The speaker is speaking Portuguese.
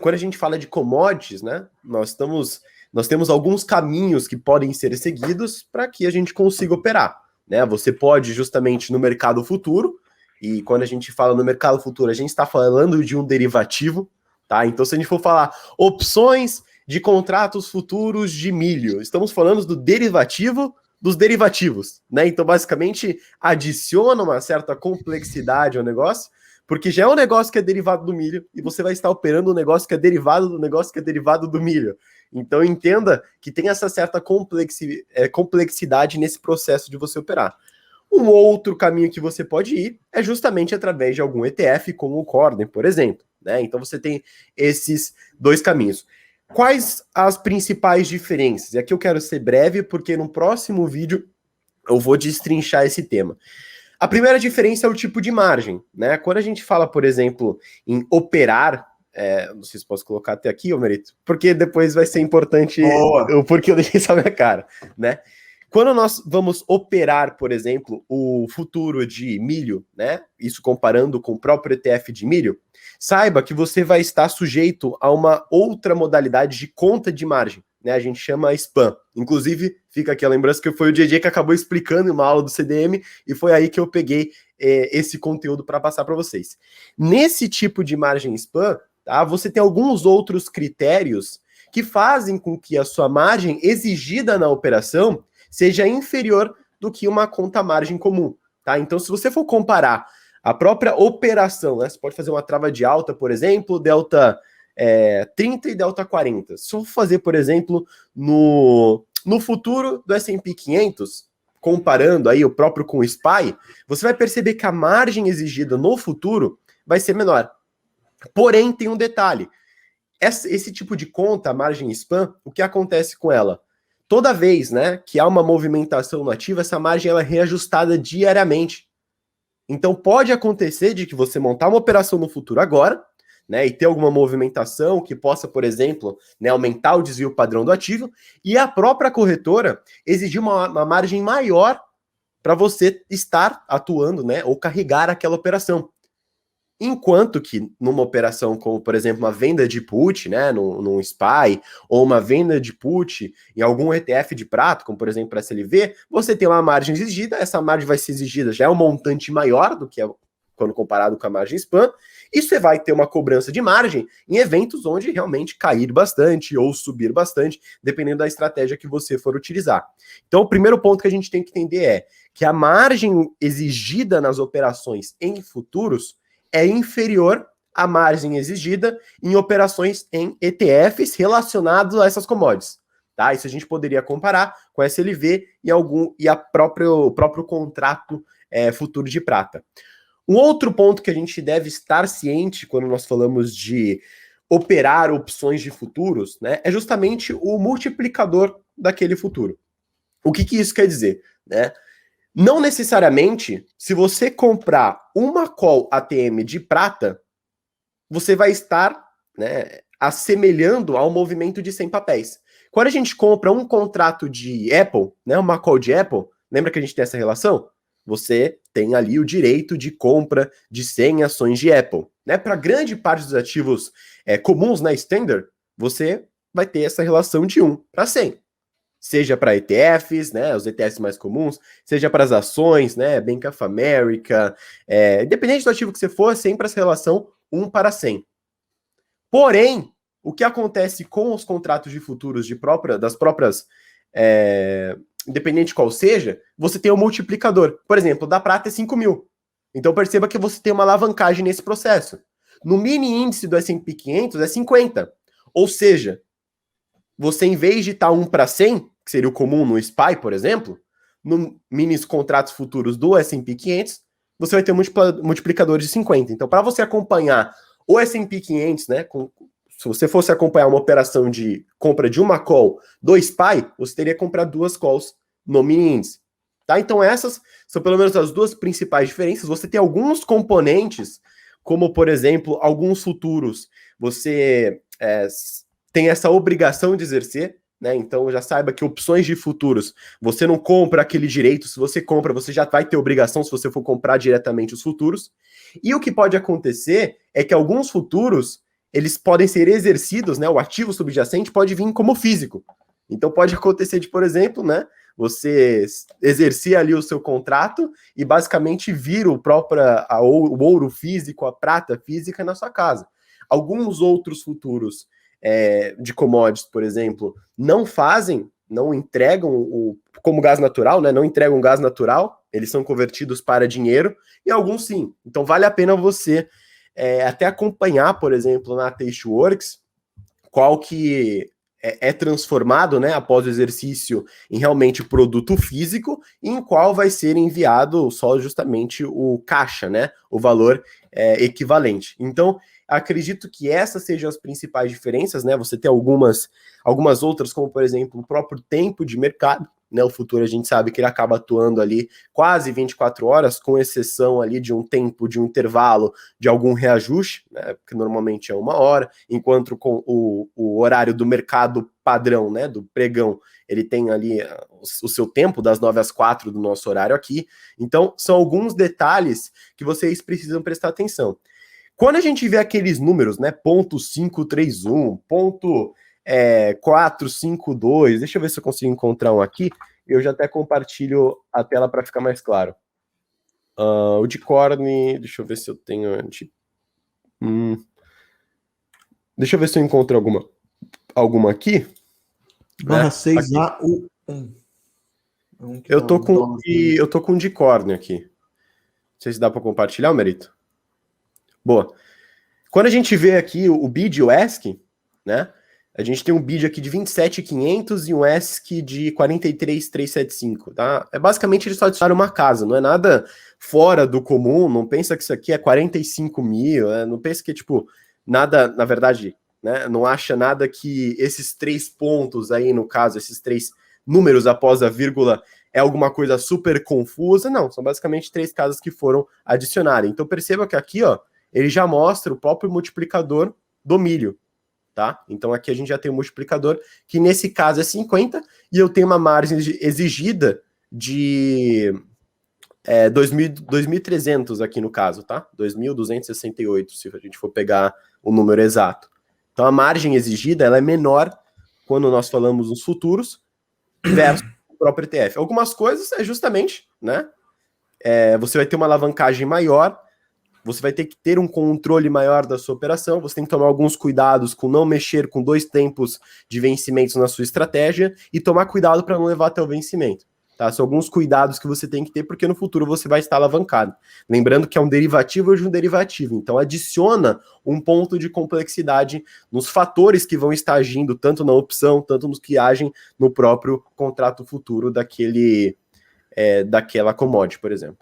quando a gente fala de commodities, né, nós temos alguns caminhos que podem ser seguidos para que a gente consiga operar, né? Você pode justamente no mercado futuro, e quando a gente fala no mercado futuro, a gente está falando de um derivativo, tá? Então, se a gente for falar opções de contratos futuros de milho, estamos falando do derivativo dos derivativos, né? Então, basicamente, adiciona uma certa complexidade ao negócio, porque já é um negócio que é derivado do milho, e você vai estar operando um negócio que é derivado do negócio que é derivado do milho. Então, entenda que tem essa certa complexidade nesse processo de você operar. Um outro caminho que você pode ir é justamente através de algum ETF, como o Corden, por exemplo, né? Então, você tem esses dois caminhos. Quais as principais diferenças? E aqui eu quero ser breve, porque no próximo vídeo eu vou destrinchar esse tema. A primeira diferença é o tipo de margem, né? Quando a gente fala, por exemplo, em operar, não sei se posso colocar até aqui, ô Merito, porque depois vai ser importante o porquê eu deixei essa minha cara, né? Quando nós vamos operar, por exemplo, o futuro de milho, né? Isso comparando com o próprio ETF de milho, saiba que você vai estar sujeito a uma outra modalidade de conta de margem, né? A gente chama spam. Inclusive, fica aqui a lembrança que foi o DJ que acabou explicando em uma aula do CDM e foi aí que eu peguei esse conteúdo para passar para vocês. Nesse tipo de margem spam, tá? Você tem alguns outros critérios que fazem com que a sua margem exigida na operação seja inferior do que uma conta margem comum, tá? Então, se você for comparar a própria operação, né? Você pode fazer uma trava de alta, por exemplo, delta 30 e delta 40. Se eu fazer, por exemplo, no futuro do S&P 500, comparando aí o próprio com o SPY, você vai perceber que a margem exigida no futuro vai ser menor. Porém, tem um detalhe. Esse tipo de conta, a margem spam, o que acontece com ela? Toda vez, né, que há uma movimentação no ativo, essa margem ela é reajustada diariamente. Então pode acontecer de que você montar uma operação no futuro agora, né, e ter alguma movimentação que possa, por exemplo, né, aumentar o desvio padrão do ativo, e a própria corretora exigir uma margem maior para você estar atuando, né, ou carregar aquela operação. Enquanto que numa operação como, por exemplo, uma venda de put, né, num SPY, ou uma venda de put em algum ETF de prato, como por exemplo a SLV, você tem uma margem exigida, essa margem vai ser exigida, já é um montante maior do que quando comparado com a margem spam, e você vai ter uma cobrança de margem em eventos onde realmente cair bastante ou subir bastante, dependendo da estratégia que você for utilizar. Então, o primeiro ponto que a gente tem que entender é que a margem exigida nas operações em futuros é inferior à margem exigida em operações em ETFs relacionados a essas commodities. Tá? Isso a gente poderia comparar com a SLV e o próprio contrato futuro de prata. Um outro ponto que a gente deve estar ciente quando nós falamos de operar opções de futuros, né, é justamente o multiplicador daquele futuro. O que isso quer dizer? Né? Não necessariamente, se você comprar uma call ATM de prata, você vai estar, né, assemelhando ao movimento de 100 papéis. Quando a gente compra um contrato de Apple, né, uma call de Apple, lembra que a gente tem essa relação? Você tem ali o direito de compra de 100 ações de Apple. Né? Para grande parte dos ativos comuns na Standard, você vai ter essa relação de 1 para 100. Seja para ETFs, né, os ETFs mais comuns, seja para as ações, né, Bank of America, independente do ativo que você for, sempre essa relação 1 para 100. Porém, o que acontece com os contratos de futuros das próprias, independente qual seja, você tem um multiplicador. Por exemplo, da prata é 5.000. Então perceba que você tem uma alavancagem nesse processo. No mini índice do S&P 500 é 50. Ou seja, você em vez de estar 1 para 100, que seria o comum no SPY, por exemplo, no mini contratos futuros do S&P 500, você vai ter um multiplicador de 50. Então, para você acompanhar o S&P 500, né, se você fosse acompanhar uma operação de compra de uma call do SPY, você teria que comprar 2 calls no mini índice. Tá? Então, essas são pelo menos as duas principais diferenças. Você tem alguns componentes, como, por exemplo, alguns futuros, você tem essa obrigação de exercer, né? Então já saiba que opções de futuros, você não compra aquele direito, se você compra, você já vai ter obrigação se você for comprar diretamente os futuros. E o que pode acontecer é que alguns futuros, eles podem ser exercidos, né? O ativo subjacente pode vir como físico. Então pode acontecer de, por exemplo, né? Você exercer ali o seu contrato e basicamente vir o ouro físico, a prata física na sua casa. Alguns outros futuros de commodities, por exemplo, não entregam como gás natural, né? Não entregam gás natural, eles são convertidos para dinheiro, e alguns sim. Então vale a pena você até acompanhar, por exemplo, na Tasteworks, qual que é transformado, né, após o exercício em realmente produto físico, e em qual vai ser enviado só justamente o caixa, né, o valor equivalente. Então, acredito que essas sejam as principais diferenças, né? Você tem algumas outras, como por exemplo, o próprio tempo de mercado, né? O futuro a gente sabe que ele acaba atuando ali quase 24 horas, com exceção ali de um tempo, de um intervalo, de algum reajuste, né? Que normalmente é 1 hora, enquanto com o horário do mercado padrão, né? Do pregão, ele tem ali o seu tempo das 9 às 4 do nosso horário aqui. Então, são alguns detalhes que vocês precisam prestar atenção. Quando a gente vê aqueles números, né, ponto .531, ponto 452, deixa eu ver se eu consigo encontrar um aqui, eu já até compartilho a tela para ficar mais claro. O de Corne, deixa eu ver se eu tenho... Deixa eu ver se eu encontro alguma aqui. Barra 6A1. Eu tô com o de Corne aqui. Não sei se dá para compartilhar, Merito. Boa. Quando a gente vê aqui o bid e o ESC, né? A gente tem um bid aqui de 27.500 e um ESC de 43.375, tá? Basicamente eles só adicionaram uma casa, não é nada fora do comum, não pensa que isso aqui é 45 mil, não pensa que é tipo, nada, na verdade, né? Não acha nada que esses 3 pontos aí, no caso, esses 3 números após a vírgula é alguma coisa super confusa, não, são basicamente 3 casas que foram adicionadas. Então perceba que aqui, ó, ele já mostra o próprio multiplicador do milho, tá? Então aqui a gente já tem um multiplicador que nesse caso é 50 e eu tenho uma margem exigida de 2.300 aqui no caso, tá? 2.268, se a gente for pegar o número exato. Então a margem exigida ela é menor quando nós falamos nos futuros versus o próprio ETF. Algumas coisas é justamente, né? Você vai ter uma alavancagem maior, você vai ter que ter um controle maior da sua operação, você tem que tomar alguns cuidados com não mexer com 2 tempos de vencimentos na sua estratégia e tomar cuidado para não levar até o vencimento. Tá? São alguns cuidados que você tem que ter, porque no futuro você vai estar alavancado. Lembrando que é um derivativo de um derivativo, então adiciona um ponto de complexidade nos fatores que vão estar agindo, tanto na opção, tanto nos que agem no próprio contrato futuro daquela commodity, por exemplo.